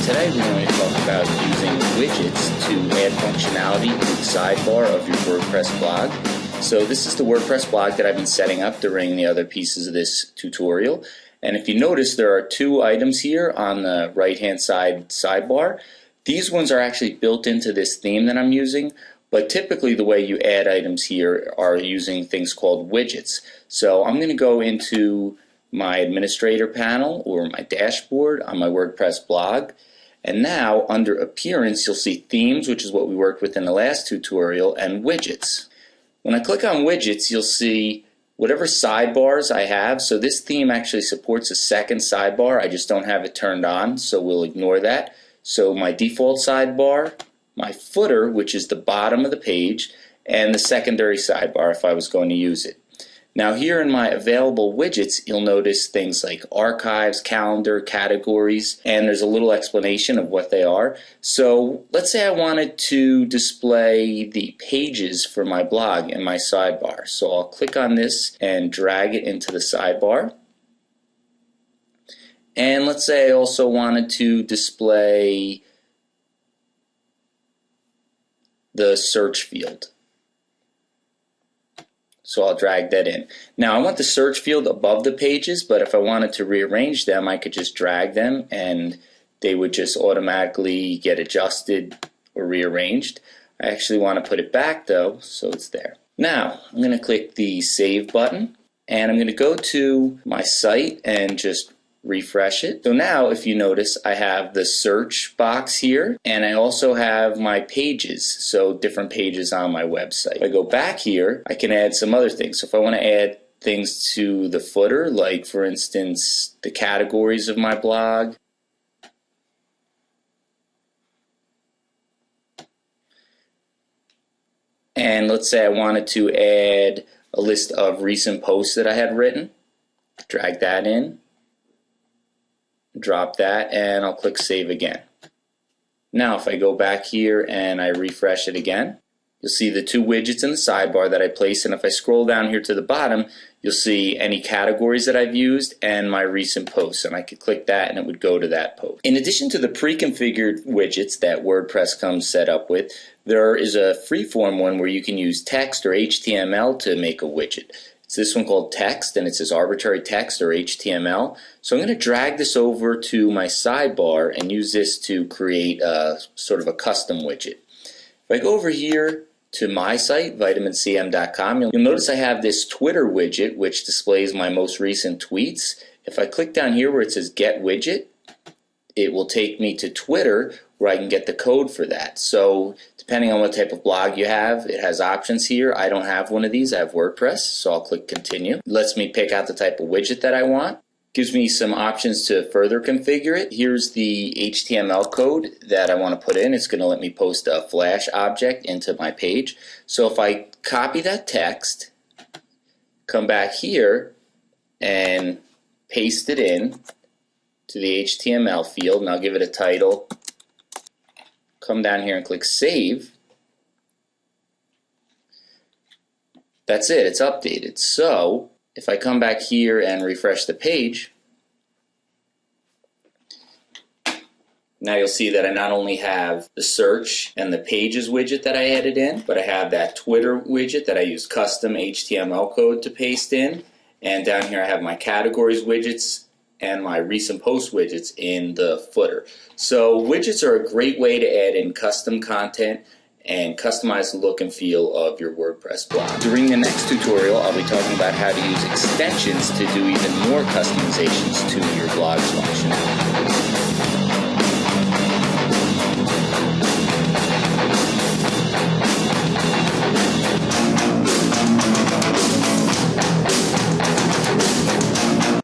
Today we're going to talk about using widgets to add functionality to the sidebar of your WordPress blog. So this is the WordPress blog that I've been setting up during the other pieces of this tutorial. And if you notice, there are two items here on the right hand side sidebar. These ones are actually built into this theme that I'm using, but typically the way you add items here are using things called widgets. So I'm going to go into my administrator panel or my dashboard on my WordPress blog. And now under appearance you'll see themes, which is what we worked with in the last tutorial, and widgets. When I click on widgets you'll see whatever sidebars I have. So this theme actually supports a second sidebar. I just don't have it turned on, so we'll ignore that. So my default sidebar, my footer, which is the bottom of the page, and the secondary sidebar if I was going to use it. Now here in my available widgets, you'll notice things like archives, calendar, categories, and there's a little explanation of what they are. So let's say I wanted to display the pages for my blog in my sidebar. So I'll click on this and drag it into the sidebar. And let's say I also wanted to display the search field. So I'll drag that in. Now I want the search field above the pages, but if I wanted to rearrange them, I could just drag them and they would just automatically get adjusted or rearranged. I actually want to put it back though, so it's there. Now I'm going to click the Save button and I'm going to go to my site and just refresh it. So now if you notice, I have the search box here and I also have my pages, so different pages on my website. If I go back here, I can add some other things. So if I want to add things to the footer, like for instance the categories of my blog, and let's say I wanted to add a list of recent posts that I had written, drag that in, drop that, and I'll click Save again. Now if I go back here and I refresh it again, you'll see the two widgets in the sidebar that I placed, and if I scroll down here to the bottom you'll see any categories that I've used and my recent posts, and I could click that and it would go to that post. In addition to the pre-configured widgets that WordPress comes set up with, there is a freeform one where you can use text or HTML to make a widget. It's this one called text, and it says arbitrary text or HTML. So I'm going to drag this over to my sidebar and use this to create a sort of a custom widget. If I go over here to my site, vitamincm.com, you'll notice I have this Twitter widget which displays my most recent tweets. If I click down here where it says Get Widget, it will take me to Twitter where I can get the code for that. So depending on what type of blog you have, it has options here. I don't have one of these, I have WordPress, so I'll click Continue. It lets me pick out the type of widget that I want. Gives me some options to further configure it. Here's the HTML code that I want to put in. It's going to let me post a Flash object into my page. So if I copy that text, come back here and paste it in to the HTML field, and I'll give it a title. Come down here and click Save. That's it, it's updated. So if I come back here and refresh the page, now you'll see that I not only have the search and the pages widget that I added in, but I have that Twitter widget that I use custom HTML code to paste in, and down here I have my categories widgets and my recent post widgets in the footer. So widgets are a great way to add in custom content and customize the look and feel of your WordPress blog. During the next tutorial, I'll be talking about how to use extensions to do even more customizations to your blog's functionality.